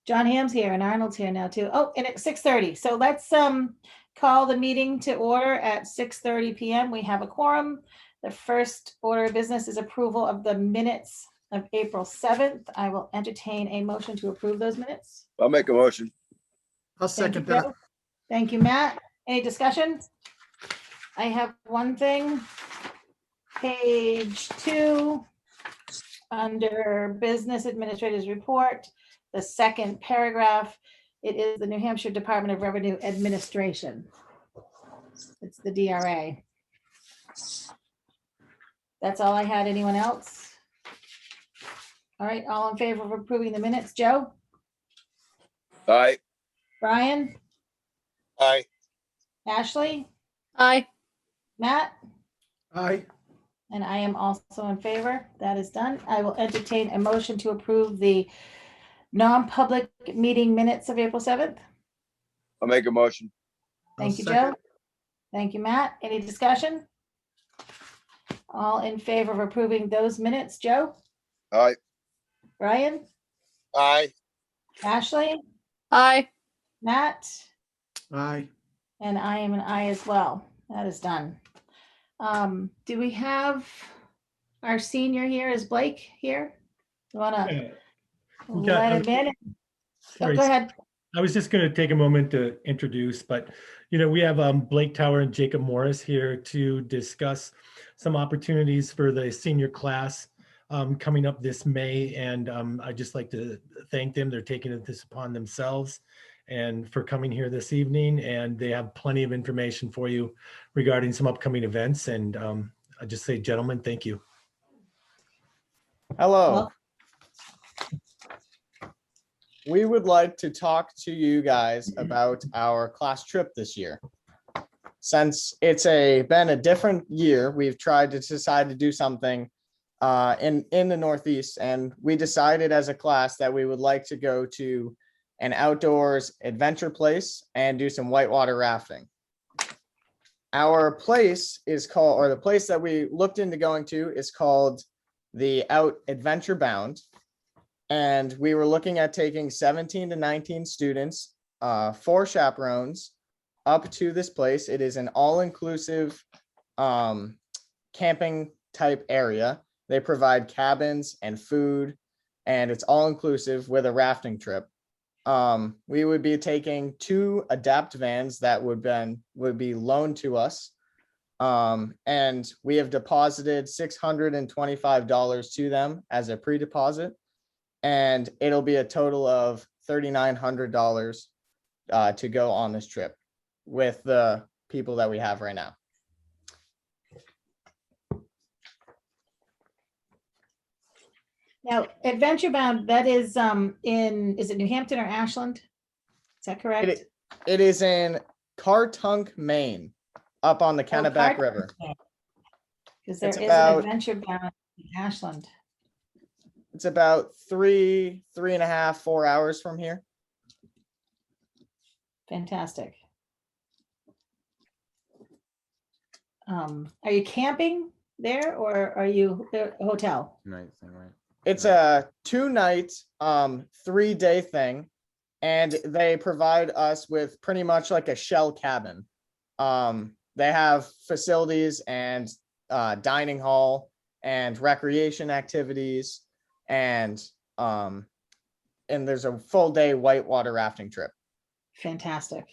John Hamm's here and Arnold's here now too. Oh, and it's 6:30. So let's call the meeting to order at 6:30 p.m. We have a quorum. The first order of business is approval of the minutes of April 7th. I will entertain a motion to approve those minutes. I'll make a motion. I'll Thank you, second that. Joe. Thank you, Matt. Any discussion? I have one thing. Page 2, under Business Administrator's Report, the second paragraph, it is the New Hampshire Department of Revenue Administration. It's the DRA. That's all I had. Anyone else? All right, all in favor of approving the minutes? Joe? Aye. Brian? Aye. Ashley? Aye. Matt? Aye. And I am also in favor. That is done. I will entertain a motion to approve the non-public meeting minutes of April 7th. I'll make a motion. Thank you, second. Joe. Thank you, Matt. Any discussion? All in favor of approving those minutes? Joe? Aye. Brian? Aye. Ashley? Aye. Matt? Aye. And I am an aye as well. That is done. Do we have our senior here? Is Blake here? You wanna We got- let him in? Oh, Sorry, go ahead. I was just going to take a moment to introduce, but we have Blake Tower and Jacob Morris here to discuss some opportunities for the senior class coming up this May. And I'd just like to thank them. They're taking this upon themselves and for coming here this evening. And they have plenty of information for you regarding some upcoming events. And I just say, gentlemen, thank you. Hello. Well- We would like to talk to you guys about our class trip this year. Since it's been a different year, we've tried to decide to do something in the Northeast, and we decided as a class that we would like to go to an outdoors adventure place and do some whitewater rafting. Our place is called, or the place that we looked into going to is called the Out Adventure Bound. And we were looking at taking 17 to 19 students, 4 chaperones up to this place. It is an all-inclusive camping type area. They provide cabins and food, and it's all-inclusive with a rafting trip. We would be taking 2 adapt vans that would be loaned to us. And we have deposited $625 to them as a pre-deposit. And it'll be a total of $3,900 to go on this trip with the people that we have right now. Now, Adventure Bound, that is is it New Hampton or Ashland? Is that correct? It is in Cartunk, Maine, up on the Kennebec River. Because there It's is about- an Adventure Bound in Ashland. It's about 3.5, 4 hours from here. Fantastic. Are you camping there or are you a hotel? It's a 2-night, 3-day thing, and they provide us with pretty much like a shell cabin. They have facilities and dining hall and recreation activities, and there's a full day whitewater rafting trip. Fantastic.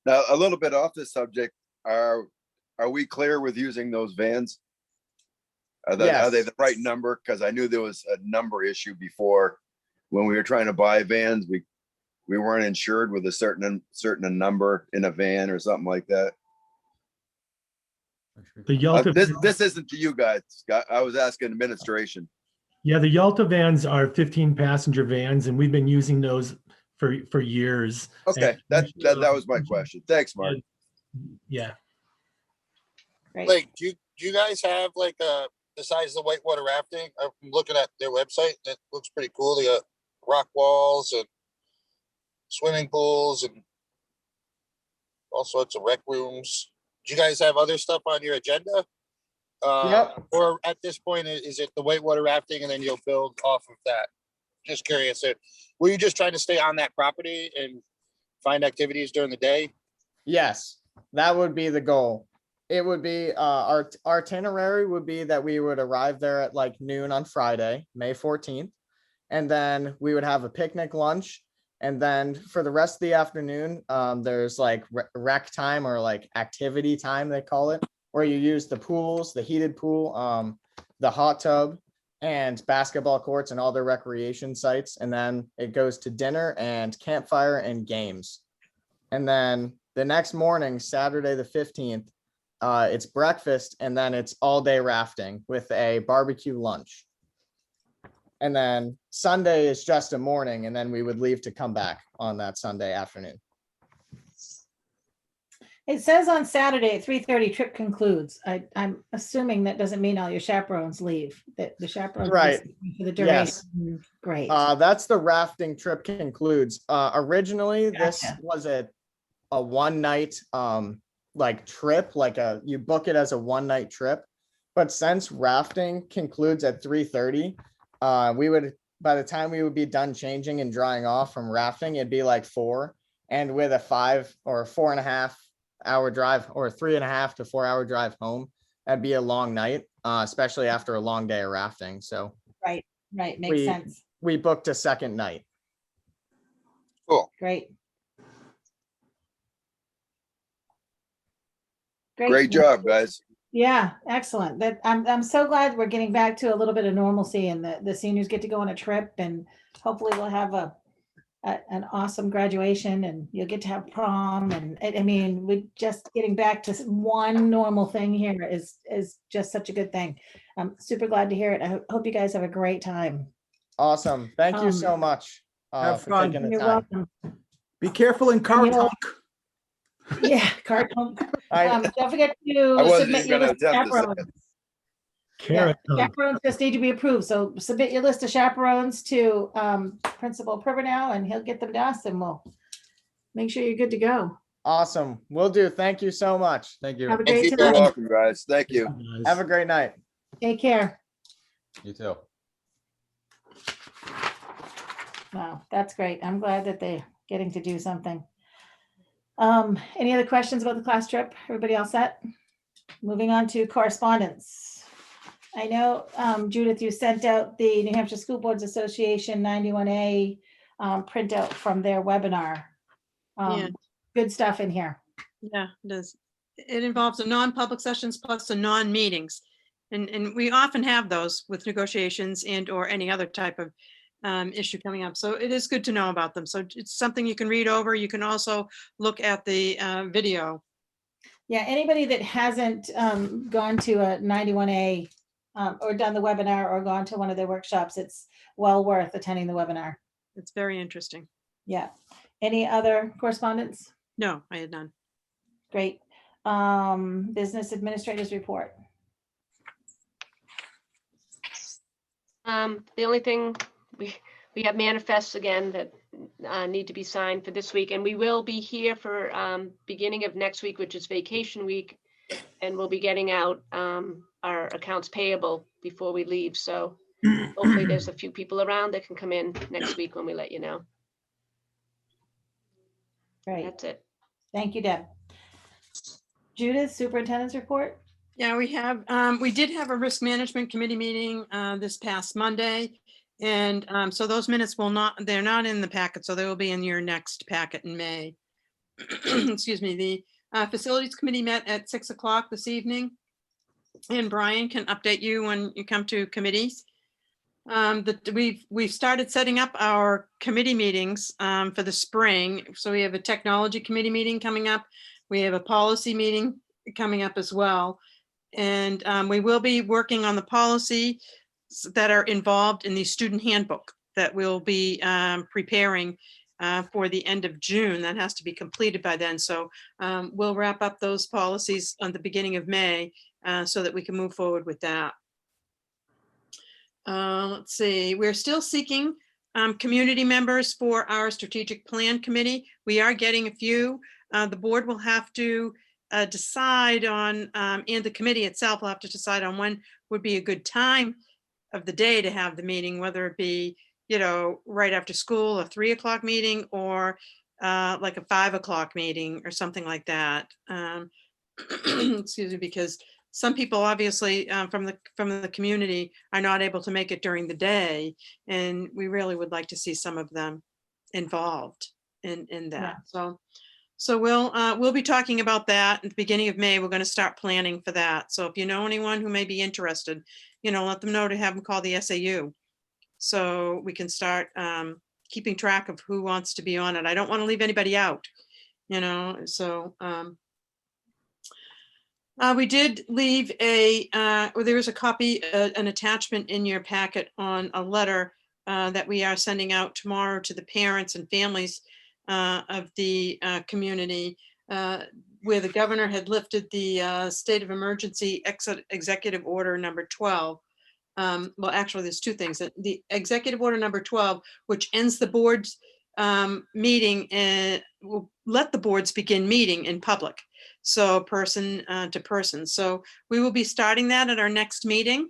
Now, a little bit off the subject, are we clear with using those vans? Are they Yes. the right number? Because I knew there was a number issue before when we were trying to buy vans. We weren't insured with a certain number in a van or something like that. The Yalta, This isn't to you guys, Scott. I was asking administration. yeah, the Yalta vans are 15 passenger vans, and we've been using those for years. Okay, And- that was my question. Thanks, Mark. Yeah. Great. Blake, do you guys have like besides the whitewater rafting? I'm looking at their website. It looks pretty cool. They got rock walls and swimming pools and all sorts of rec rooms. Do you guys have other stuff on your agenda? Yep. Or at this point, is it the whitewater rafting and then you'll build off of that? just curious. Were you just trying to stay on that property and find activities during the day? Yes, that would be the goal. It would be, our itinerary would be that we would arrive there at like noon on Friday, May 14th. And then we would have a picnic lunch. And then for the rest of the afternoon, there's like rec time or like activity time, they call it, where you use the pools, the heated pool, the hot tub, and basketball courts and all their recreation sites. And then it goes to dinner and campfire and games. And then the next morning, Saturday the 15th, it's breakfast, and then it's all day rafting with a barbecue lunch. And then Sunday is just a morning, and then we would leave to come back on that Sunday afternoon. It says on Saturday at 3:30 trip concludes. I'm assuming that doesn't mean all your chaperones leave, that the chaperones will be Right. staying for the Yes. duration. Great. That's the rafting trip concludes. Originally, this Gotcha. was a one night like trip, like you book it as a one night trip. But since rafting concludes at 3:30, we would, by the time we would be done changing and drying off from rafting, it'd be like 4. And with a 5 or 4.5 hour drive or 3.5 to 4 hour drive home, that'd be a long night, especially after a long day of rafting. So Right, makes we- sense. we booked a second night. Great. Great job, guys. Yeah, excellent. That I'm so glad we're getting back to a little bit of normalcy and the seniors get to go on a trip, and hopefully we'll have an awesome graduation and you'll get to have prom. And I mean, we just getting back to one normal thing here is just such a good thing. I'm super glad to hear it. I hope you guys have a great time. Awesome. Thank you so much have for fun. taking the You're time. welcome. Be careful in car You know- talk. Yeah, Cardinal. I, Don't forget I to wasn't submit even your gonna list of attempt to say chaperones. it. Carrot Yeah, top. chaperones just need to be approved. So submit your list of chaperones to Principal Privernow and he'll get them to us and we'll make sure you're good to go. awesome. Will do. Thank you so much. Thank you. Have a Thank great you. You're time. welcome, guys. Thank you. Guys. Have a great night. Take care. You too. Wow, that's great. I'm glad that they're getting to do something. Any other questions about the class trip? Everybody all set? Moving on to correspondence. I know, Judith, you sent out the New Hampshire School Boards Association 91A printout from their webinar. Yeah. Good stuff in here. Yeah, it does. It involves the non-public sessions plus the non-meetings. And we often have those with negotiations and or any other type of issue coming up. So it is good to know about them. So it's something you can read over. You can also look at the video. Yeah, anybody that hasn't gone to a 91A or done the webinar or gone to one of their workshops, it's well worth attending the webinar. It's very interesting. Yeah. Any other correspondence? No, I had none. Great. Business Administrators Report. The only thing, we have manifests again that need to be signed for this week, and we will be here for beginning of next week, which is vacation week, and we'll be getting out our accounts payable before we leave. So hopefully there's a few people around that can come in next week when we let you know. Great. That's it. Thank you, Deb. Judith, Superintendent's Report. Yeah, we did have a risk management committee meeting this past Monday. And so those minutes they're not in the packet, so they will be in your next packet in May. Excuse me, the facilities committee met at 6 o'clock this evening. And Brian can update you when you come to committees. We've started setting up our committee meetings for the spring. So we have a technology committee meeting coming up. We have a policy meeting coming up as well. And we will be working on the policy that are involved in the student handbook that we'll be preparing for the end of June. That has to be completed by then. So we'll wrap up those policies on the beginning of May so that we can move forward with that. Let's see, we're still seeking community members for our strategic plan committee. We are getting a few. The board will have to decide on, and the committee itself will have to decide on when would be a good time of the day to have the meeting, whether it be, right after school, a 3 o'clock meeting, or like a 5 o'clock meeting or something like that. Excuse me, because some people obviously from the community are not able to make it during the day, and we really would like to see some of them involved in that. So we'll be talking about that at the beginning of May. We're going to start planning for that. So if you know anyone who may be interested, let them know to have them call the SAU, so we can start keeping track of who wants to be on it. I don't want to leave anybody out, so we did leave there was a copy, an attachment in your packet on a letter that we are sending out tomorrow to the parents and families of the community, where the governor had lifted the state of emergency executive order number 12. Well, actually, there's two things. The executive order number 12, which ends the board's meeting, and will let the boards begin meeting in public, so person to person. So we will be starting that at our next meeting,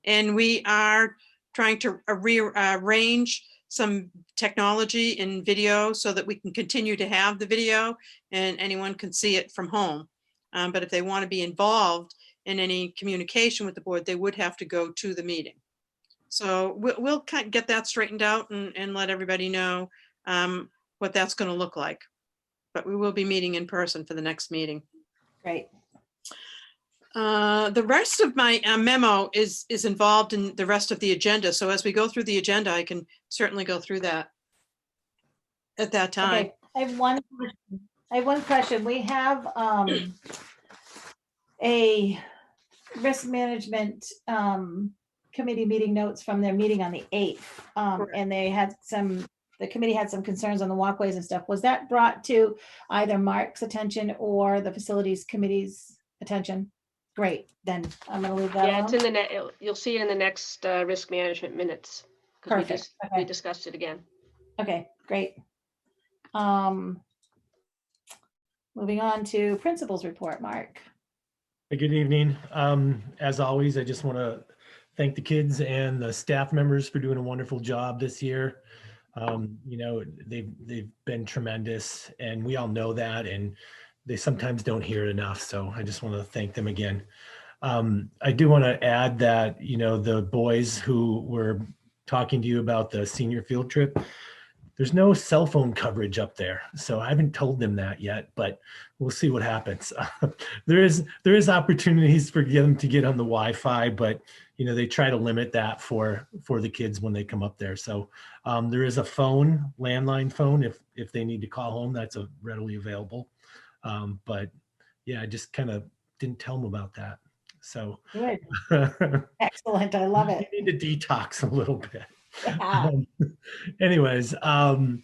and we are trying to rearrange some technology in video so that we can continue to have the video and anyone can see it from home. But if they want to be involved in any communication with the board, they would have to go to the meeting. So we'll kind of get that straightened out and let everybody know what that's going to look like. But we will be meeting in person for the next meeting. Great. The rest of my memo is involved in the rest of the agenda. So as we go through the agenda, I can certainly go through that at that time. Okay, I have one question. We have a risk management committee meeting notes from their meeting on the 8th. And the committee had some concerns on the walkways and stuff. Was that brought to either Mark's attention or the facilities committee's attention? Great, then I'm gonna leave that Yeah, alone. it's in the you'll see it in the next risk management minutes. 'Cause Perfect, we okay. discussed it again. Okay, great. Moving on to principals report, Mark. Hey, good evening. As always, I just want to thank the kids and the staff members for doing a wonderful job this year. They've been tremendous, and we all know that, and they sometimes don't hear it enough. So I just want to thank them again. I do want to add that, the boys who were talking to you about the senior field trip, there's no cell phone coverage up there. So I haven't told them that yet, but we'll see what happens. There is opportunities for them to get on the Wi-Fi, but they try to limit that for the kids when they come up there. So there is a phone, landline phone, if they need to call home, that's readily available. But yeah, I just kind of didn't tell them about that. So Good. Excellent. I love it. You need to detox a little bit. Yeah. Anyways, to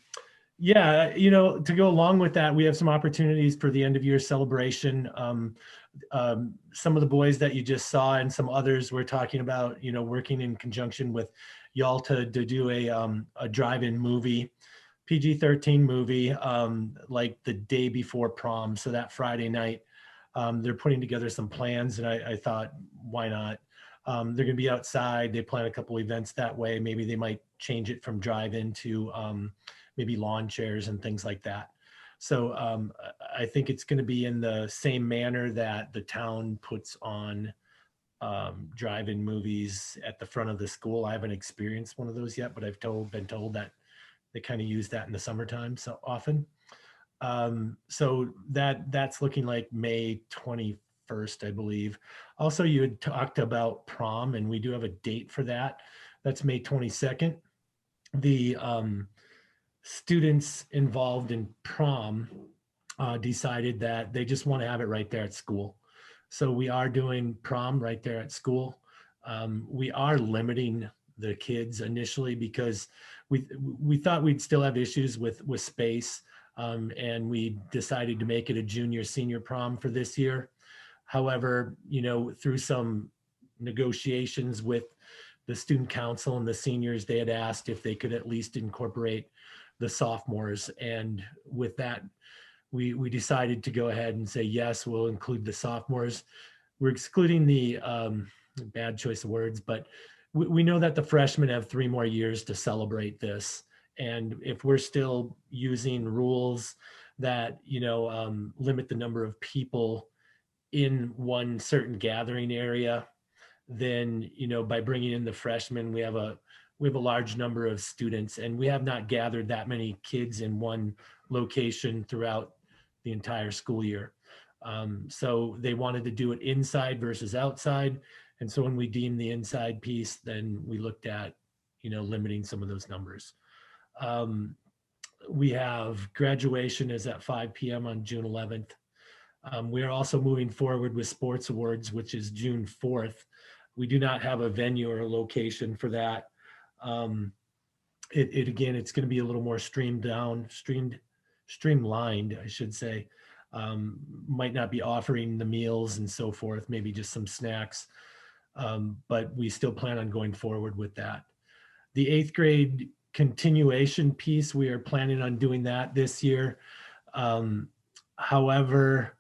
go along with that, we have some opportunities for the end of year celebration. Some of the boys that you just saw and some others we're talking about, working in conjunction with Yalta to do a drive-in movie, PG-13 movie, like the day before prom. So that Friday night, they're putting together some plans, and I thought, why not? They're going to be outside. They plan a couple events that way. Maybe they might change it from drive-in to maybe lawn chairs and things like that. So I think it's going to be in the same manner that the town puts on drive-in movies at the front of the school. I haven't experienced one of those yet, but I've been told that they kind of use that in the summertime so often. So that's looking like May 21st, I believe. Also, you had talked about prom, and we do have a date for that. That's May 22nd. The students involved in prom decided that they just want to have it right there at school. So we are doing prom right there at school. We are limiting the kids initially because we thought we'd still have issues with space, and we decided to make it a junior senior prom for this year. However, through some negotiations with the student council and the seniors, they had asked if they could at least incorporate the sophomores. And with that, we decided to go ahead and say, yes, we'll include the sophomores. We're excluding the, bad choice of words, but we know that the freshmen have 3 more years to celebrate this. And if we're still using rules that, limit the number of people in one certain gathering area, then, by bringing in the freshmen, we have a large number of students, and we have not gathered that many kids in one location throughout the entire school year. So they wanted to do it inside versus outside. And so when we deemed the inside piece, then we looked at, limiting some of those numbers. We have graduation is at 5 p.m. on June 11th. We are also moving forward with sports awards, which is June 4th. We do not have a venue or a location for that. Again, it's going to be a little more streamlined, I should say. Might not be offering the meals and so forth, maybe just some snacks. But we still plan on going forward with that. The 8th grade continuation piece, we are planning on doing that this year. However,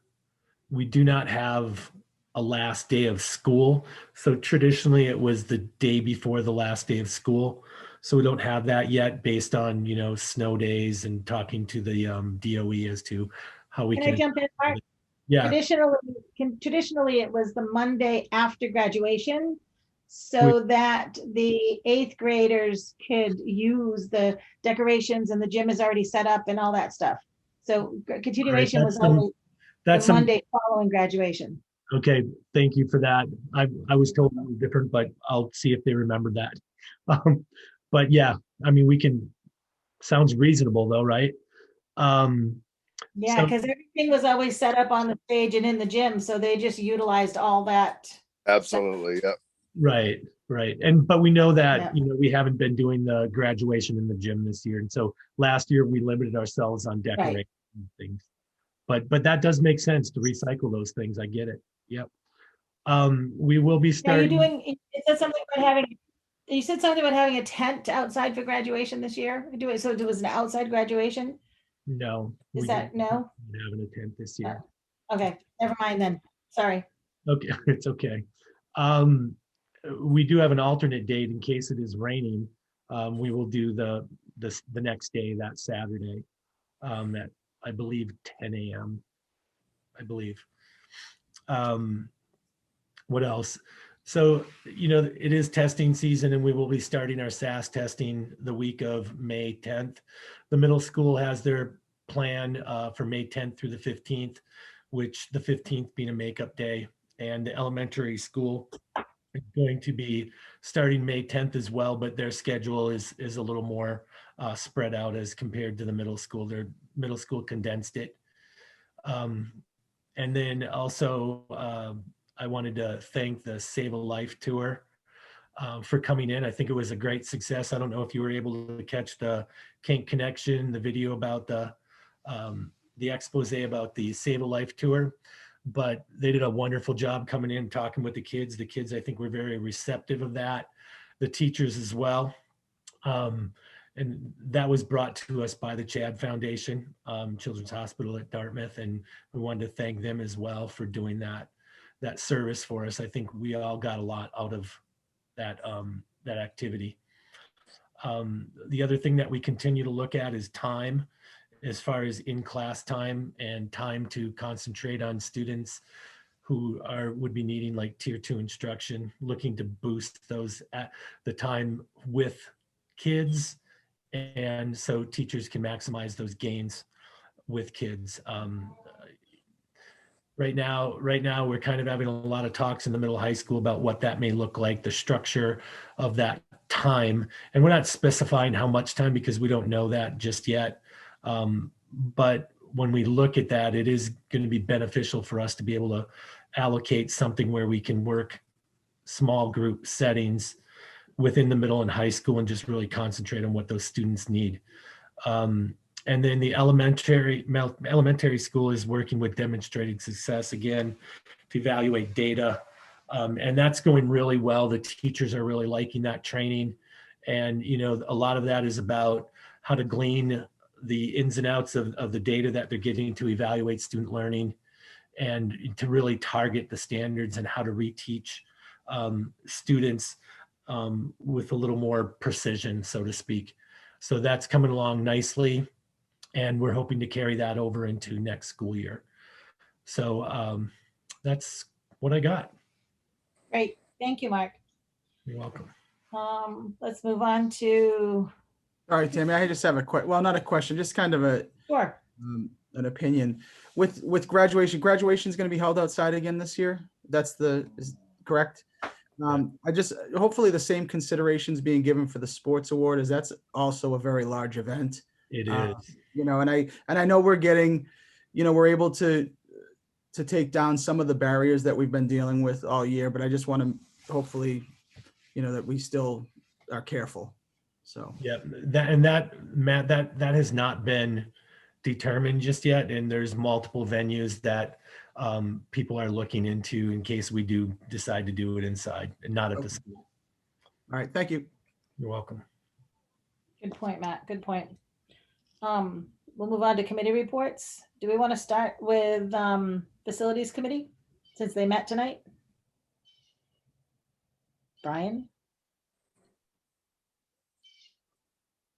we do not have a last day of school. So traditionally it was the day before the last day of school. So we don't have that yet based on, snow days and talking to the DOE as to how we Can can. I jump in, Mark? Yeah, Traditionally, it was the Monday after graduation, so that the 8th graders could use the decorations and the gym is already set up and all that stuff. So continuation was always the Monday following graduation. Okay, thank you for that. I was told it was different, but I'll see if they remember that. But yeah, I mean, sounds reasonable though, right? Yeah, So- because everything was always set up on the stage and in the gym, so they just utilized all that. Absolutely, yeah. Right. But we know that, we haven't been doing the graduation in the gym this year. And so last year we limited ourselves on decorating things. But that does make sense to recycle those things. I get it. Yep. We will be Now starting. you said something about having a tent outside for graduation this year. So it was an outside graduation? No. Is we that don't no? have an tent this year. Okay, never mind then. Sorry. Okay, it's okay. We do have an alternate date in case it is raining. We will do the next day, that Saturday, at I believe 10 a.m. I believe. What else? So, it is testing season and we will be starting our SAS testing the week of May 10th. The middle school has their plan for May 10th through the 15th, which the 15th being a makeup day. And the elementary school is going to be starting May 10th as well, but their schedule is a little more spread out as compared to the middle school. Their middle school condensed it. And then also, I wanted to thank the Save a Life tour for coming in. I think it was a great success. I don't know if you were able to catch the Kink Connection, the video about the expose about the Save a Life tour, but they did a wonderful job coming in, talking with the kids. The kids, I think, were very receptive of that. The teachers as well. And that was brought to us by the Chad Foundation, Children's Hospital at Dartmouth. And we wanted to thank them as well for doing that service for us. I think we all got a lot out of that activity. The other thing that we continue to look at is time, as far as in-class time and time to concentrate on students who would be needing like tier 2 instruction, looking to boost those at the time with kids. And so teachers can maximize those gains with kids. Right now, we're kind of having a lot of talks in the middle high school about what that may look like, the structure of that time. And we're not specifying how much time because we don't know that just yet. But when we look at that, it is going to be beneficial for us to be able to allocate something where we can work small group settings within the middle and high school and just really concentrate on what those students need. And then the elementary school is working with demonstrated success again to evaluate data. And that's going really well. The teachers are really liking that training. And, a lot of that is about how to glean the ins and outs of the data that they're getting to evaluate student learning and to really target the standards and how to reteach students with a little more precision, so to speak. So that's coming along nicely, and we're hoping to carry that over into next school year. So that's what I got. Great. Thank you, Mark. You're welcome. Let's move on to, All right, Tammy, I just have a well, not a question, just kind of sure. an opinion. With graduation is going to be held outside again this year. Is correct. I just, hopefully the same considerations being given for the sports award, as that's also a very large event. It is. You know, and I know we're getting, you know, we're able to take down some of the barriers that we've been dealing with all year, but I just want to hopefully, you know, that we still are careful. So Yeah, Matt, that has not been determined just yet, and there's multiple venues that people are looking into in case we do decide to do it inside and not at the school. all right, thank you. You're welcome. Good point, Matt. Good point. We'll move on to committee reports. Do we want to start with facilities committee since they met tonight? Brian?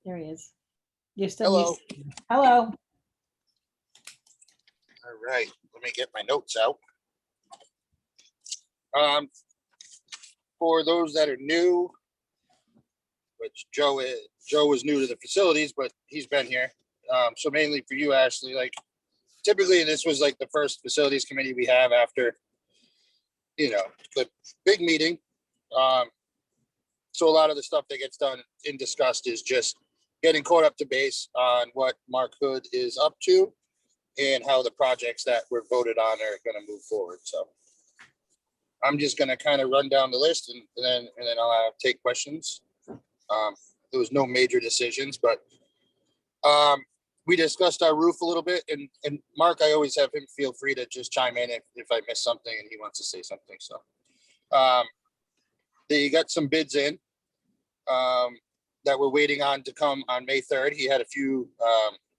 There he is. You're still. Hello. Hello. All right, let me get my notes out. For those that are new, which Joe was new to the facilities, but he's been here. So mainly for you, Ashley, like typically this was like the first facilities committee we have after, you know, the big meeting. So a lot of the stuff that gets done and discussed is just getting caught up to base on what Mark Hood is up to and how the projects that were voted on are going to move forward. So I'm just going to kind of run down the list and then I'll take questions. There was no major decisions, but we discussed our roof a little bit, and Mark, I always have him feel free to just chime in if I miss something and he wants to say something. So they got some bids in that we're waiting on to come on May 3rd. He had a few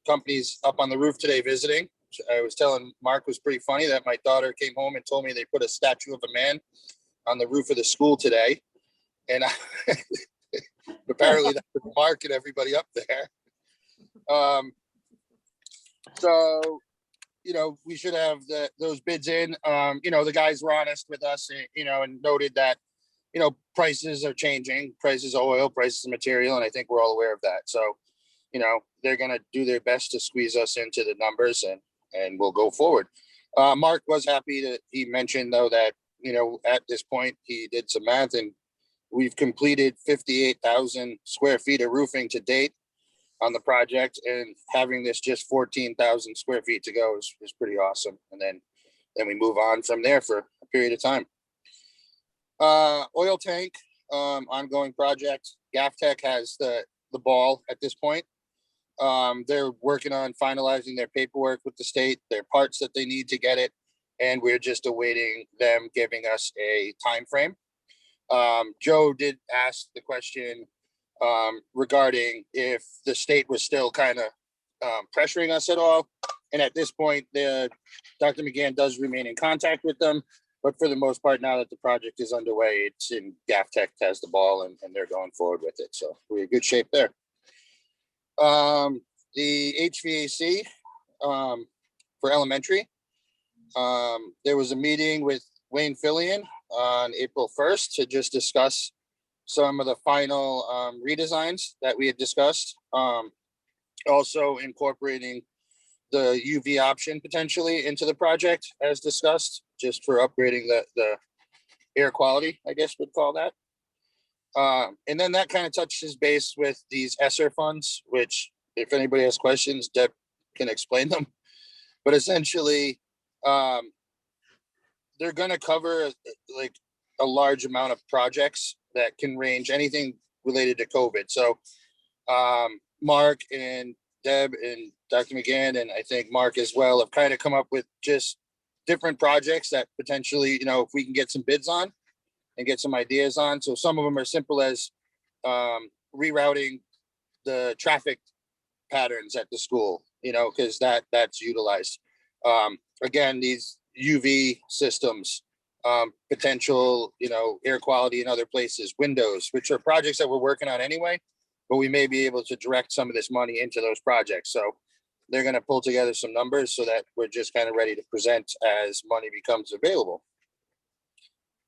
companies up on the roof today visiting. I was telling Mark, was pretty funny that my daughter came home and told me they put a statue of a man on the roof of the school today. And apparently that was Mark and everybody up there. So, you know, we should have those bids in. You know, the guys were honest with us, you know, and noted that, you know, prices are changing, prices of oil, prices of material, and I think we're all aware of that. So, you know, they're going to do their best to squeeze us into the numbers and we'll go forward. Mark was happy that he mentioned, though, that, you know, at this point he did some math and we've completed 58,000 square feet of roofing to date on the project, and having this just 14,000 square feet to go is pretty awesome. And then we move on from there for a period of time. Oil tank, ongoing project. GAFTEC has the ball at this point. They're working on finalizing their paperwork with the state, their parts that they need to get it, and we're just awaiting them giving us a time frame. Joe did ask the question regarding if the state was still kind of pressuring us at all. And at this point, Dr. McGann does remain in contact with them. But for the most part, now that the project is underway, it's in GAFTEC has the ball and they're going forward with it. So we're in good shape there. The HVAC for elementary, there was a meeting with Wayne Fillion on April 1st to just discuss some of the final redesigns that we had discussed. Also incorporating the UV option potentially into the project as discussed, just for upgrading the air quality, I guess we'd call that. And then that kind of touches base with these Esser funds, which if anybody has questions, Deb can explain them. But essentially, they're going to cover like a large amount of projects that can range anything related to COVID. So Mark and Deb and Dr. McGann, and I think Mark as well, have kind of come up with just different projects that potentially, you know, if we can get some bids on and get some ideas on. So some of them are simple as rerouting the traffic patterns at the school, you know, because that's utilized. Again, these UV systems potential, air quality in other places, windows, which are projects that we're working on anyway, but we may be able to direct some of this money into those projects. So they're going to pull together some numbers so that we're just kind of ready to present as money becomes available.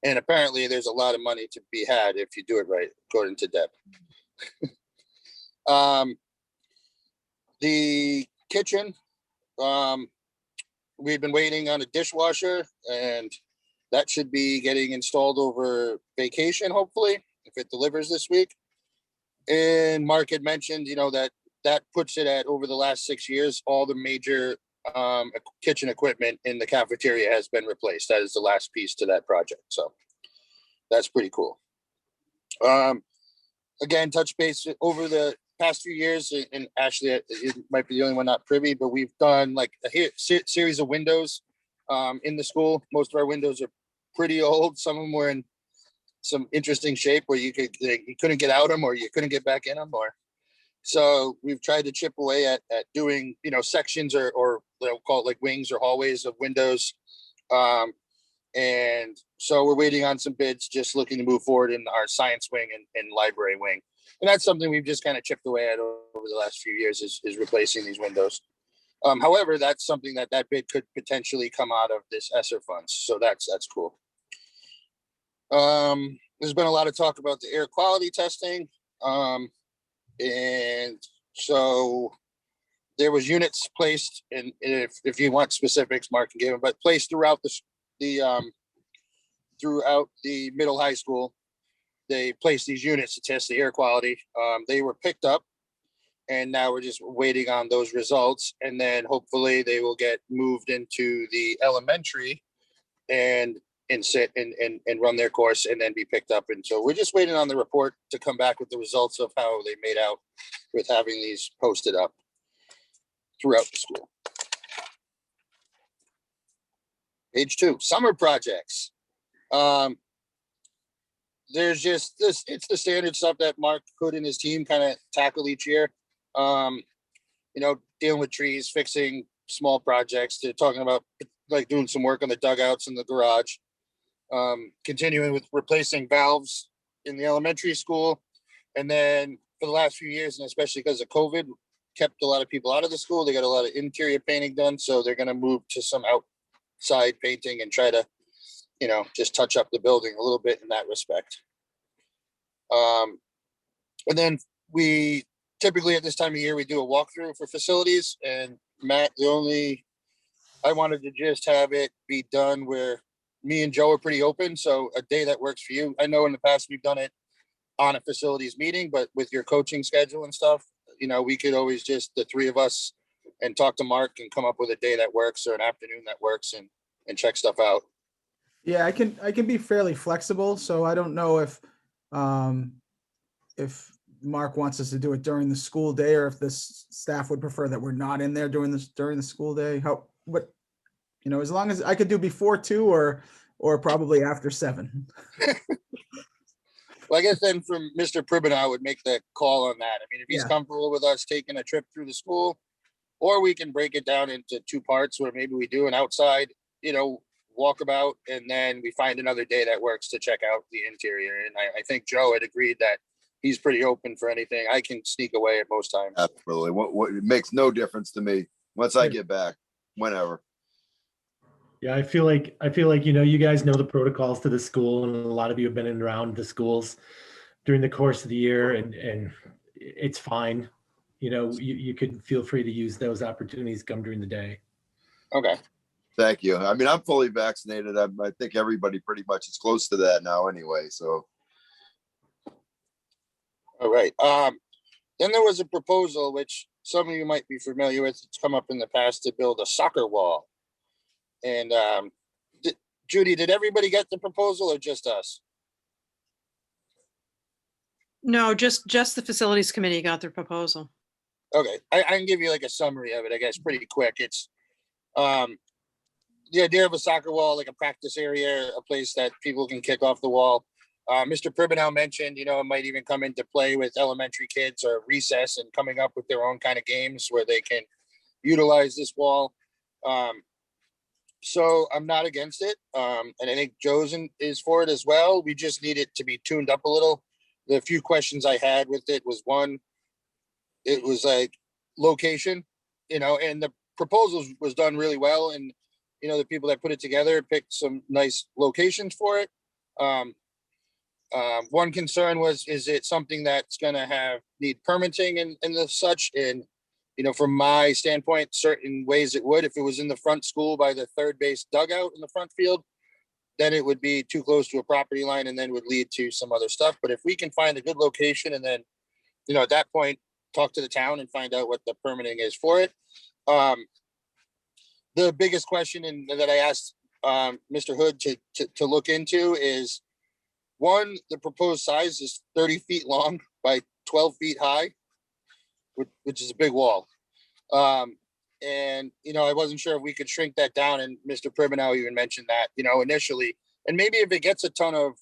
And apparently there's a lot of money to be had if you do it right, according to Deb. The kitchen, we've been waiting on a dishwasher, and that should be getting installed over vacation, hopefully, if it delivers this week. And Mark had mentioned, that puts it at, over the last 6 years, all the major kitchen equipment in the cafeteria has been replaced. That is the last piece to that project. So that's pretty cool. Again, touch base over the past few years, and Ashley, it might be the only one not privy, but we've done like a series of windows in the school. Most of our windows are pretty old. Some of them were in some interesting shape where you couldn't get out them, or you couldn't get back in them, so we've tried to chip away at doing, sections or they'll call it like wings or hallways of windows. And so we're waiting on some bids, just looking to move forward in our science wing and library wing. And that's something we've just kind of chipped away at over the last few years is replacing these windows. However, that's something that bid could potentially come out of this Esser Funds. So that's cool. There's been a lot of talk about the air quality testing. And so there was units placed, and if you want specifics, Mark can give them, but placed throughout throughout the middle high school. They placed these units to test the air quality. They were picked up, and now we're just waiting on those results. And then hopefully they will get moved into the elementary and sit and run their course and then be picked up. And so we're just waiting on the report to come back with the results of how they made out with having these posted up throughout the school. Page 2, summer projects. There's just this, it's the standard stuff that Mark Hood and his team kind of tackle each year. Dealing with trees, fixing small projects, to talking about like doing some work on the dugouts in the garage. Continuing with replacing valves in the elementary school. And then for the last few years, and especially because of COVID, kept a lot of people out of the school. They got a lot of interior painting done. So they're going to move to some outside painting and try to, just touch up the building a little bit in that respect. And then we typically at this time of year, we do a walkthrough for facilities. And Matt, I wanted to just have it be done where me and Joe are pretty open. So a day that works for you. I know in the past we've done it on a facilities meeting, but with your coaching schedule and stuff, we could always just the three of us and talk to Mark and come up with a day that works or an afternoon that works and check stuff out. Yeah, I can be fairly flexible. So I don't know if Mark wants us to do it during the school day, or if the staff would prefer that we're not in there during the school day. As long as I could do before 2 or probably after 7. Well, I guess then from Mr. Pribenow would make the call on that. I mean, if he's Yeah. comfortable with us taking a trip through the school, or we can break it down into 2 parts where maybe we do an outside, walkabout, and then we find another day that works to check out the interior. And I think Joe had agreed that he's pretty open for anything. I can sneak away at most times. Absolutely. What it makes no difference to me once I get back, whenever. Yeah, I feel like you guys know the protocols to the school, and a lot of you have been in and around the schools during the course of the year, and it's fine. You could feel free to use those opportunities come during the day. Okay. Thank you. I mean, I'm fully vaccinated. I think everybody pretty much is close to that now anyway. So. All right. Then there was a proposal, which some of you might be familiar with. It's come up in the past to build a soccer wall. And Judy, did everybody get the proposal or just us? No, just the facilities committee got the proposal. Okay, I can give you like a summary of it, I guess, pretty quick. It's the idea of a soccer wall, like a practice area, a place that people can kick off the wall. Mr. Pribenow mentioned, it might even come into play with elementary kids or recess and coming up with their own kind of games where they can utilize this wall. So I'm not against it. And I think Josen is for it as well. We just need it to be tuned up a little. The few questions I had with it was one, it was like location, and the proposals was done really well. And, the people that put it together picked some nice locations for it. One concern was, is it something that's going to need permitting and the such? And, from my standpoint, certain ways it would. If it was in the front school by the third base dugout in the front field, then it would be too close to a property line and then would lead to some other stuff. But if we can find a good location and then, at that point, talk to the town and find out what the permitting is for it. The biggest question that I asked Mr. Hood to look into is, one, the proposed size is 30 feet long by 12 feet high, which is a big wall. And, I wasn't sure if we could shrink that down. And Mr. Pribanow even mentioned that, initially. And maybe if it gets a ton of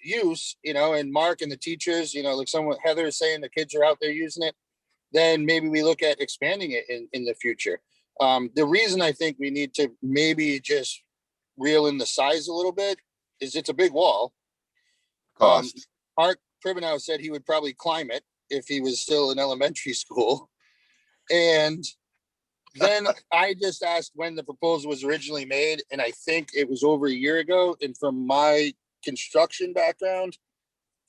use, and Mark and the teachers, like Heather is saying, the kids are out there using it, then maybe we look at expanding it in the future. The reason I think we need to maybe just reel in the size a little bit is it's a big wall. Cost. Mark Pribanow said he would probably climb it if he was still in elementary school. And then I just asked when the proposal was originally made, and I think it was over a year ago. And from my construction background,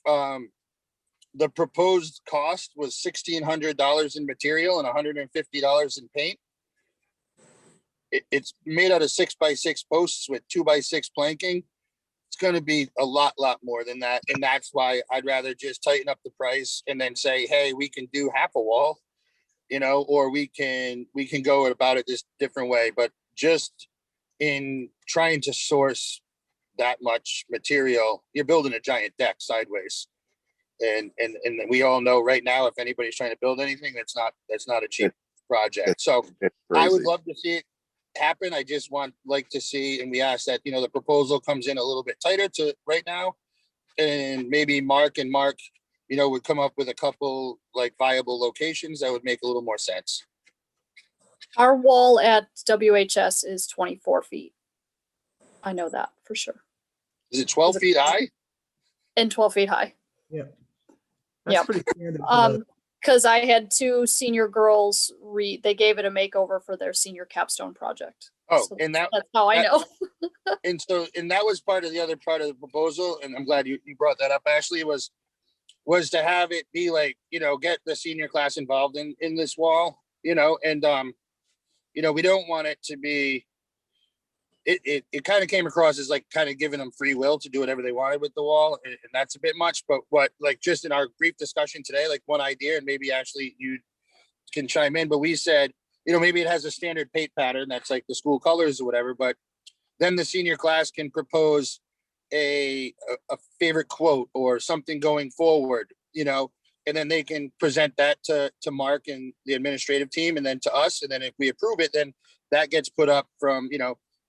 the proposed cost was $1,600 in material and $150 in paint. It's made out of 6x6 posts with 2x6 planking. It's going to be a lot more than that. And that's why I'd rather just tighten up the price and then say, hey, we can do half a wall, or we can go about it this different way. But just in trying to source that much material, you're building a giant deck sideways. And we all know right now, if anybody's trying to build anything, that's not a cheap project. So I would love to see it happen. I just like to see, and we ask that, the proposal comes in a little bit tighter to right now. And maybe Mark would come up with a couple like viable locations that would make a little more sense. Our wall at WHS is 24 feet. I know that for sure. Is it 12 feet high? And 12 feet high. Yeah. Yeah. Pretty standard for the- Because I had two senior girls they gave it a makeover for their senior capstone project. Oh, So and that's how I know. and that was part of the other part of the proposal. And I'm glad you brought that up, Ashley, was to have it be like, get the senior class involved in this wall, and, we don't want it to be, it kind of came across as like kind of giving them free will to do whatever they wanted with the wall. And that's a bit much, but just in our brief discussion today, like one idea, and maybe Ashley, you can chime in, but we said, maybe it has a standard paint pattern that's like the school colors or whatever, but then the senior class can propose a favorite quote or something going forward, and then they can present that to Mark and the administrative team and then to us. And then if we approve it, then that gets put up from,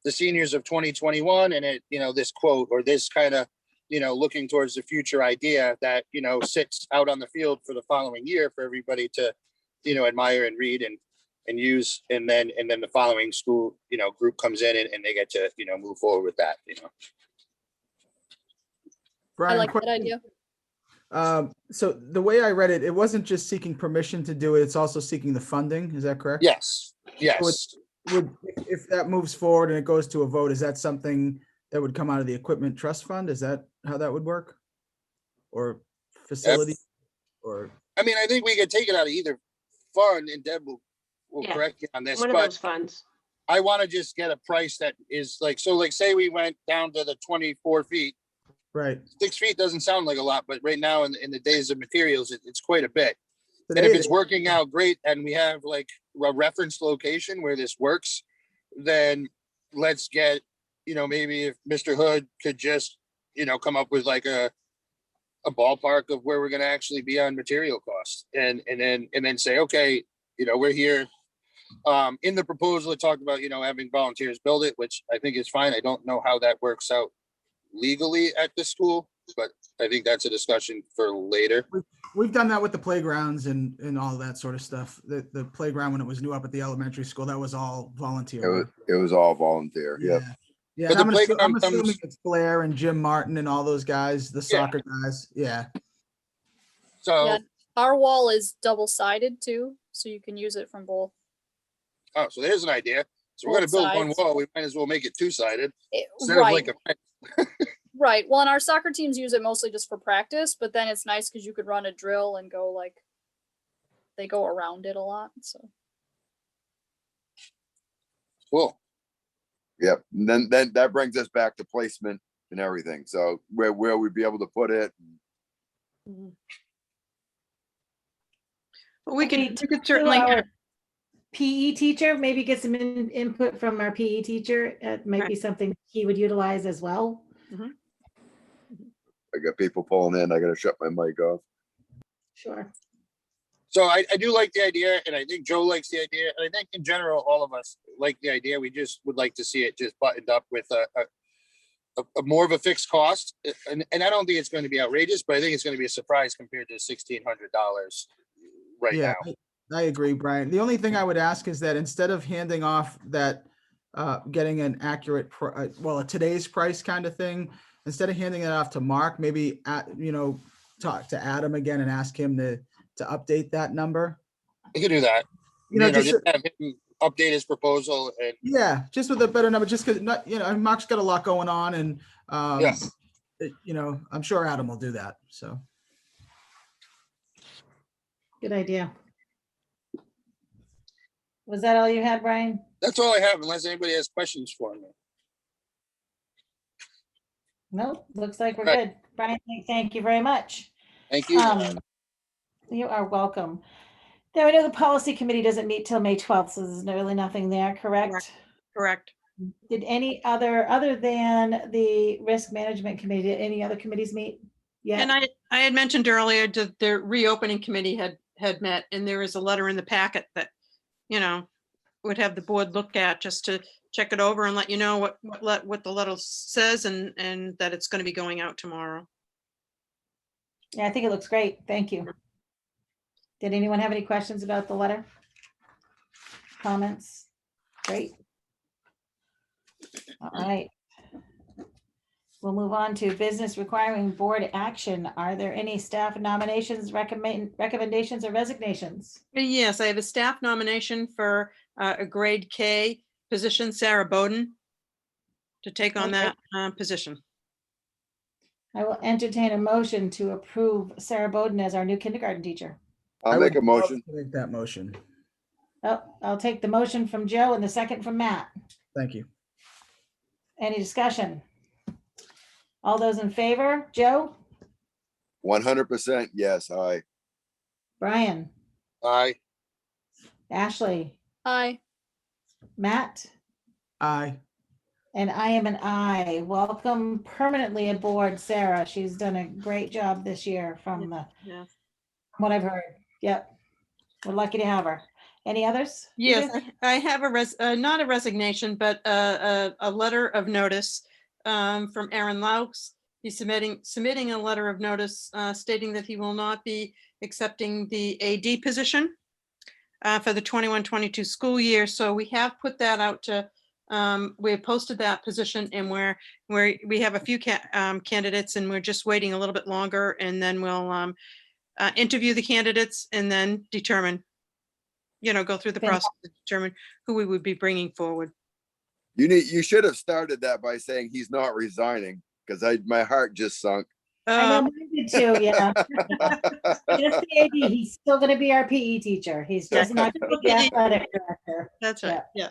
the seniors of 2021 and it, this quote or this kind of, looking towards the future idea that, sits out on the field for the following year for everybody to, admire and read and use. And then the following school, group comes in and they get to, move forward with that, Brian, I like that question. idea. So the way I read it, it wasn't just seeking permission to do it, it's also seeking the funding. Is that correct? Yes. If that moves forward and it goes to a vote, is that something that would come out of the equipment trust fund? Is that how that would work? Or facility? Or I mean, I think we could take it out of either fund, and Deb will Yeah. correct you on this, One of but those funds. I want to just get a price that is like, so like say we went down to the 24 feet, right. 6 feet doesn't sound like a lot, but right now in the days of materials, it's quite a bit. And Today if it's working out great and we have like a reference location where this works, then let's get, maybe if Mr. Hood could just, come up with like a ballpark of where we're going to actually be on material costs and then say, okay, we're here. In the proposal, it talked about, having volunteers build it, which I think is fine. I don't know how that works out legally at the school, but I think that's a discussion for later. We've done that with the playgrounds and all that sort of stuff. The playground, when it was new up at the elementary school, that was all volunteer. It was all volunteer. Yep. Yeah, But and the I'm playground assuming comes- it's Blair and Jim Martin and all those guys, the soccer guys. Yeah. So, Yeah, our wall is double-sided too, so you can use it from both. oh, so there's an idea. So we're gonna Both build one sides. wall. We might as well make it two-sided instead Right, of like a fence. right. Well, and our soccer teams use it mostly just for practice, but then it's nice because you could run a drill and go like, they go around it a lot, so. Cool. Yep. And then that brings us back to placement and everything. So where we'd be able to put it. Well, we Okay, could certainly, our PE teacher, maybe get some input from our PE teacher. It might be something he would utilize as well. I got people pulling in. I got to shut my mic off. Sure. So I do like the idea, and I think Joe likes the idea, and I think in general, all of us like the idea. We just would like to see it just buttoned up with a more of a fixed cost. And I don't think it's going to be outrageous, but I think it's going to be a surprise compared to $1,600 right Yeah, now. I agree, Brian. The only thing I would ask is that instead of handing off that, getting an accurate, a today's price kind of thing, instead of handing it off to Mark, maybe talk to Adam again and ask him to update that number. You can do that. Just Just have him update his proposal and yeah, just with a better number, just because Mark's got a lot going on, and Yes. I'm sure Adam will do that. So Good idea. Was that all you had, Brian? that's all I have, unless anybody has questions for me. No, looks like we're Right. good. Brian, thank you very much. Thank you. You are welcome. Now, I know the policy committee doesn't meet till May 12th, so there's really nothing there, correct? correct. Did any other than the risk management committee, did any other committees meet? Yeah. And I had mentioned earlier that the reopening committee had met, and there is a letter in the packet that, would have the board look at just to check it over and let you know what the letter says and that it's going to be going out tomorrow. Yeah, I think it looks great. Thank you. Did anyone have any questions about the letter? Comments? Great. All right. We'll move on to business requiring board action. Are there any staff nominations, recommendations, or resignations? Yes, I have a staff nomination for a grade K position, Sarah Bowden, to take on Okay. that position. I will entertain a motion to approve Sarah Bowden as our new kindergarten teacher. I'll make a motion. Make that motion. Oh, I'll take the motion from Joe and the second from Matt. Thank you. Any discussion? All those in favor? Joe? 100% yes. Aye. Brian? Aye. Ashley? Aye. Matt? Aye. And I am an aye. Welcome permanently aboard, Sarah. She's done a great job this year from Yeah. what I've heard. Yep. We're lucky to have her. Any others? Yes, Edith? I have not a resignation, but a letter of notice from Aaron Laux. He's submitting a letter of notice stating that he will not be accepting the AD position for the 21-22 school year. So we have put that out to, we have posted that position, and we have a few candidates, and we're just waiting a little bit longer, and then we'll interview the candidates and then determine, go through the process to determine who we would be bringing forward. You should have started that by saying he's not resigning, because my heart just sunk. I know mine did too, yeah. Just the AD, he's still gonna be our PE teacher. He's just not gonna be the athletic director. That's right, yeah.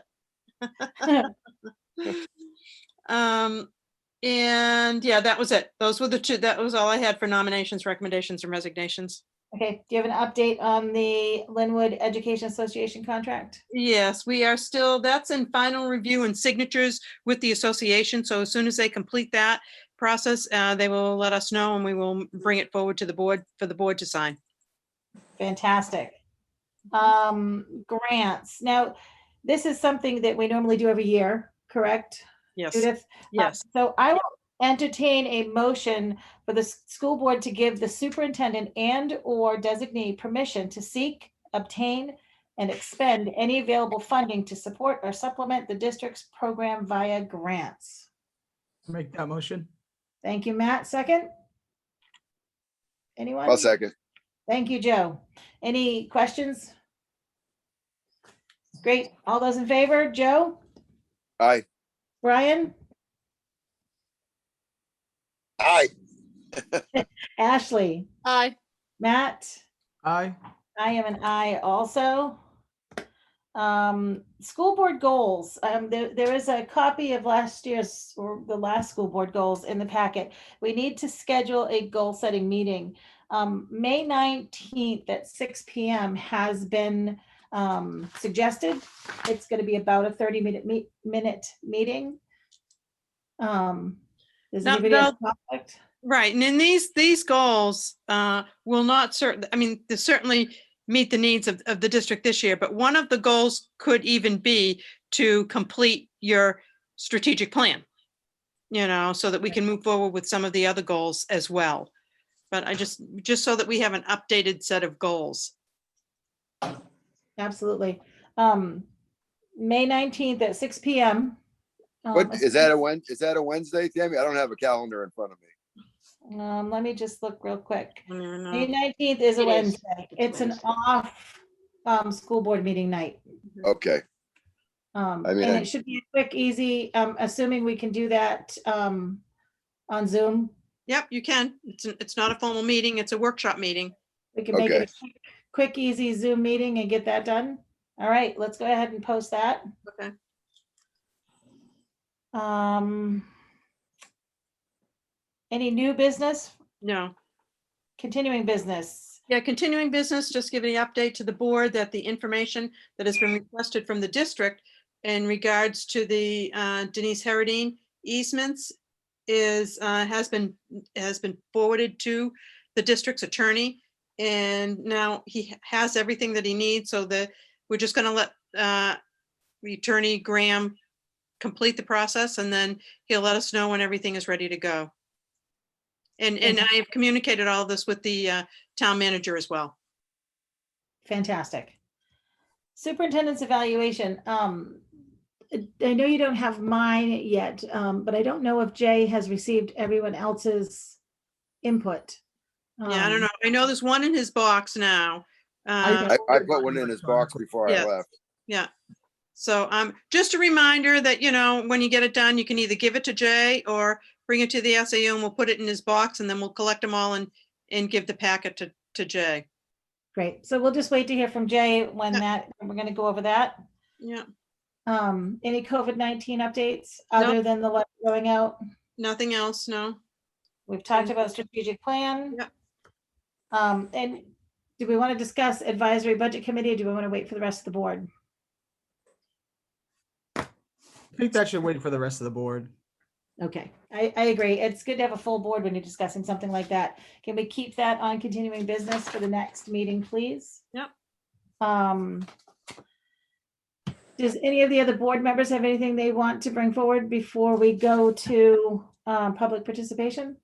And yeah, that was it. Those were the two, that was all I had for nominations, recommendations, and resignations. Okay, do you have an update on the Linwood Education Association contract? Yes, we are still, that's in final review and signatures with the association. So as soon as they complete that process, they will let us know, and we will bring it forward to the board for the board to sign. Fantastic. Grants. Now, this is something that we normally do every year, correct? Yes, Judith? yes. So I will entertain a motion for the school board to give the superintendent and or designee permission to seek, obtain, and expend any available funding to support or supplement the district's program via grants. Make that motion. Thank you, Matt. Second? Anyone? I'll second. Thank you, Joe. Any questions? Great. All those in favor? Joe? Aye. Brian? Aye. Ashley? Aye. Matt? Aye. I am an aye also. School board goals. There is a copy of last year's or the last school board goals in the packet. We need to schedule a goal setting meeting. May 19th at 6 p.m. has been suggested. It's going to be about a 30-minute meeting. Does No, anybody have a conflict? Right, and in these goals will not they certainly meet the needs of the district this year, but one of the goals could even be to complete your strategic plan, so that we can move forward with some of the other goals as well. But I just so that we have an updated set of goals. Absolutely. May 19th at 6 p.m. What is that a Wednesday, Tammy? I don't have a calendar in front of me. Let me just look real quick. I don't even know. May 19th is a It is. Wednesday. It's an off school board meeting night. Okay. And mean, it should be a quick, easy, assuming we can do that on Zoom. Yep, you can. It's not a formal meeting, it's a workshop meeting. We can make it Okay. a quick, easy Zoom meeting and get that done. All right, let's go ahead and post that. Okay. Any new business? No. Continuing business? Yeah, continuing business, just giving the update to the board that the information that has been requested from the district in regards to the Denise Herodine easements has been forwarded to the district's attorney. And now he has everything that he needs, so that we're just gonna let the attorney Graham complete the process, and then he'll let us know when everything is ready to go. And I have communicated all of this with the town manager as well. Fantastic. Superintendent's evaluation. I know you don't have mine yet, but I don't know if Jay has received everyone else's input. Yeah, I don't know. I know there's one in his box now. I put one in his box before Yeah. I left. Yeah. So just a reminder that, when you get it done, you can either give it to Jay or bring it to the SAU and we'll put it in his box, and then we'll collect them all and give the packet to Jay. Great. So we'll just wait to hear from Jay when we're going to go over that. Yeah. Any COVID-19 updates other than the letter going out? Nothing else, no. We've talked about strategic plan. Yeah. And do we want to discuss advisory budget committee, or do we want to wait for the rest of the board? I think that should wait for the rest of the board. Okay, I agree. It's good to have a full board when you're discussing something like that. Can we keep that on continuing business for the next meeting, please? Yep. Does any of the other board members have anything they want to bring forward before we go to public participation?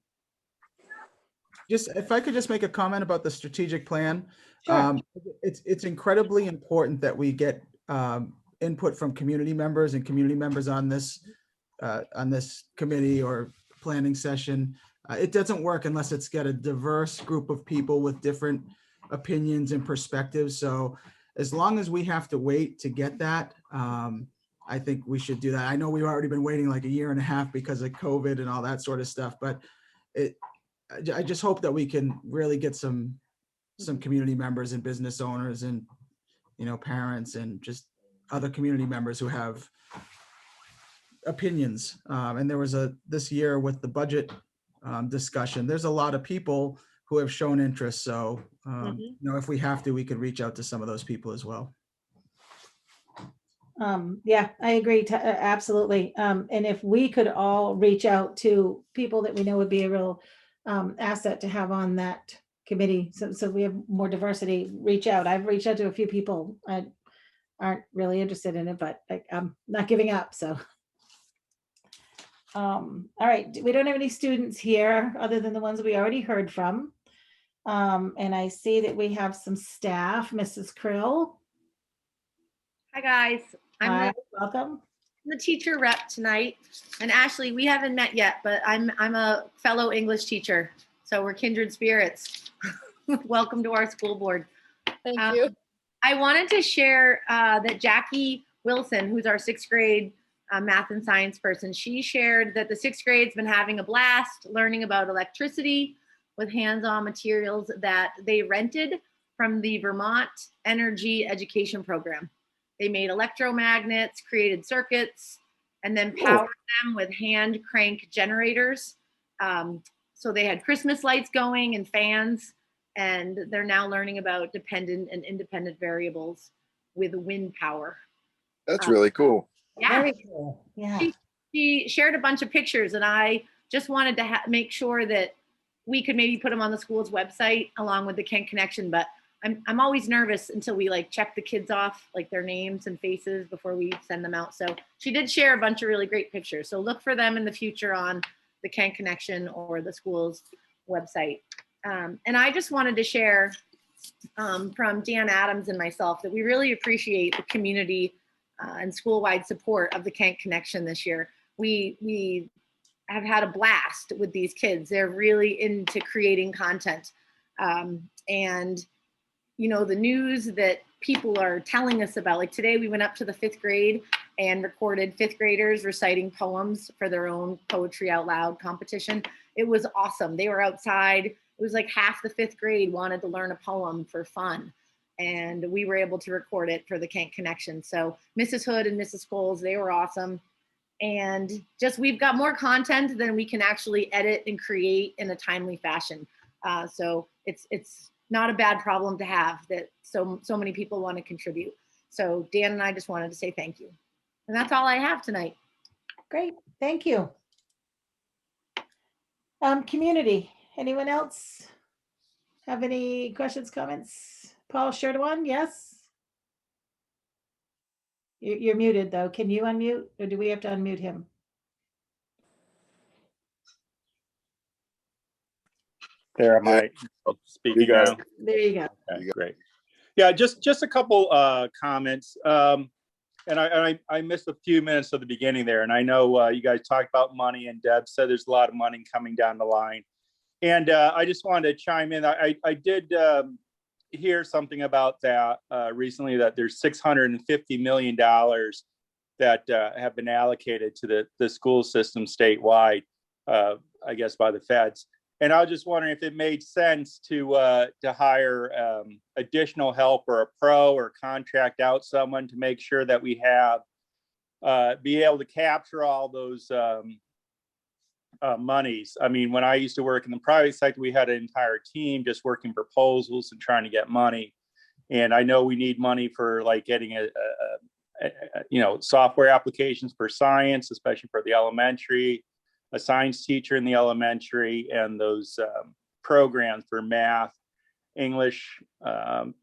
Just, if I could just make a comment about the strategic plan. Sure. It's incredibly important that we get input from community members on this committee or planning session. It doesn't work unless it's got a diverse group of people with different opinions and perspectives. So as long as we have to wait to get that, I think we should do that. I know we've already been waiting like a year and a half because of COVID and all that sort of stuff, but I just hope that we can really get some community members and business owners and, parents and just other community members who have opinions. And there was this year with the budget discussion, there's a lot of people who have shown interest. So, if we have to, we could reach out to some of those people as well. Yeah, I agree. Absolutely. And if we could all reach out to people that we know would be a real asset to have on that committee, so we have more diversity, reach out. I've reached out to a few people that aren't really interested in it, but I'm not giving up. So All right, we don't have any students here other than the ones we already heard from. And I see that we have some staff, Mrs. Krill. Hi, guys. I'm Hi, welcome. the teacher rep tonight. And Ashley, we haven't met yet, but I'm a fellow English teacher. So we're kindred spirits. Welcome to our school board. Thank you. I wanted to share that Jackie Wilson, who's our 6th grade math and science person, she shared that the 6th grade's been having a blast learning about electricity with hands-on materials that they rented from the Vermont Energy Education Program. They made electromagnets, created circuits, and then powered them with hand crank generators. So they had Christmas lights going and fans, and they're now learning about dependent and independent variables with wind power. That's really cool. Yeah. Very cool. Yeah. She shared a bunch of pictures, and I just wanted to make sure that we could maybe put them on the school's website along with the Kent Connection, but I'm always nervous until we like check the kids off, like their names and faces before we send them out. So she did share a bunch of really great pictures. So look for them in the future on the Kent Connection or the school's website. And I just wanted to share from Dan Adams and myself that we really appreciate the community and school-wide support of the Kent Connection this year. We have had a blast with these kids. They're really into creating content. And you know, the news that people are telling us about, like today we went up to the 5th grade and recorded 5th graders reciting poems for their own poetry out loud competition. It was awesome. They were outside. It was like half the 5th grade wanted to learn a poem for fun. And we were able to record it for the Kent Connection. So Mrs. Hood and Mrs. Coles, they were awesome. And just, we've got more content than we can actually edit and create in a timely fashion. So it's not a bad problem to have that so many people want to contribute. So Dan and I just wanted to say thank you. And that's all I have tonight. Great, thank you. Community, anyone else have any questions, comments? Paul Sherdowan, yes? You're muted though. Can you unmute or do we have to unmute him? There, am I speaking now? There you go. Okay, great. Yeah, just a couple comments. And I missed a few minutes of the beginning there. And I know you guys talked about money, and Deb said there's a lot of money coming down the line. And I just wanted to chime in. I did hear something about that recently, that there's $650 million that have been allocated to the school system statewide, I guess by the feds. And I was just wondering if it made sense to hire additional help or a pro or contract out someone to make sure that we have be able to capture all those monies. I mean, when I used to work in the private sector, we had an entire team just working proposals and trying to get money. And I know we need money for like getting software applications for science, especially for the elementary, a science teacher in the elementary, and those programs for math, English,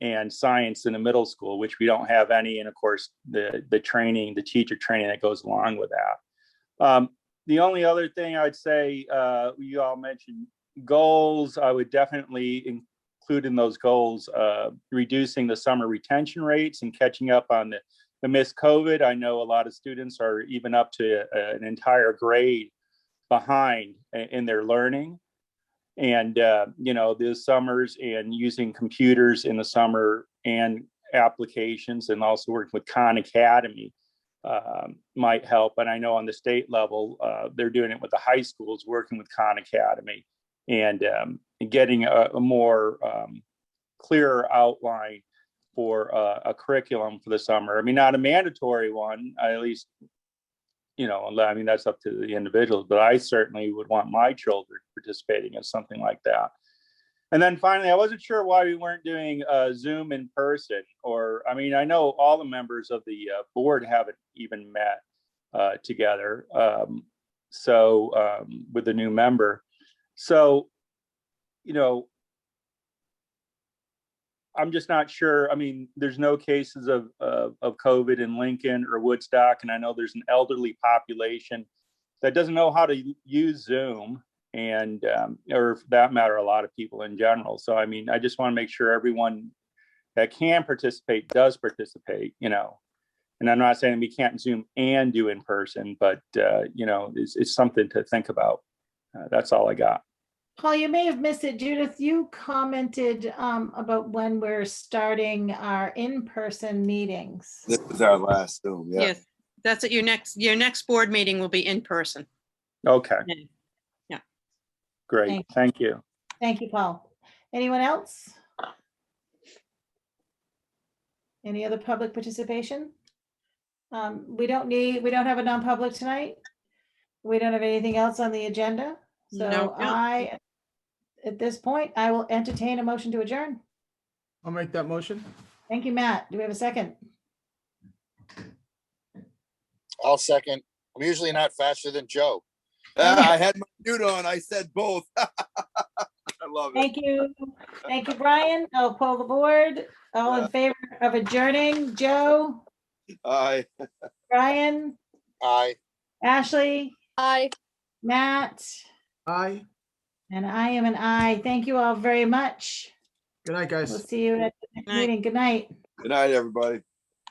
and science in the middle school, which we don't have any. And of course, the training, the teacher training that goes along with that. The only other thing I'd say, you all mentioned goals. I would definitely include in those goals reducing the summer retention rates and catching up on the missed COVID. I know a lot of students are even up to an entire grade behind in their learning. And the summers and using computers in the summer and applications, and also working with Khan Academy might help. And I know on the state level, they're doing it with the high schools, working with Khan Academy and getting a more clearer outline for a curriculum for the summer. I mean, not a mandatory one, at least, I mean, that's up to the individuals, but I certainly would want my children participating in something like that. And then finally, I wasn't sure why we weren't doing Zoom in person, I mean, I know all the members of the board haven't even met together. With the new member. So, I'm just not sure. I mean, there's no cases of COVID in Lincoln or Woodstock, and I know there's an elderly population that doesn't know how to use Zoom, and or for that matter, a lot of people in general. So I mean, I just want to make sure everyone that can participate does participate, you know. And I'm not saying we can't Zoom and do in person, but you know, it's something to think about. That's all I got. Paul, you may have missed it. Judith, you commented about when we're starting our in-person meetings. This is our last Zoom, yeah. Yes, that's at your next board meeting will be in person. Okay. Yeah. Great. Thank you. Thank you, Paul. Anyone else? Any other public participation? We don't have a non-public tonight. We don't have anything else on the agenda. So No. at this point, I will entertain a motion to adjourn. I'll make that motion. Thank you, Matt. Do we have a second? I'll second. I'm usually not faster than Joe. I had my mute on. I said both. I love it. Thank you. Thank you, Brian. I'll pull the board. All in favor of adjourning? Joe, Aye. Brian, Aye. Ashley, Aye. Matt, Aye. and I am an aye. Thank you all very much. Good night, We'll guys. see you at the next Night. meeting. Good night. Good night, everybody.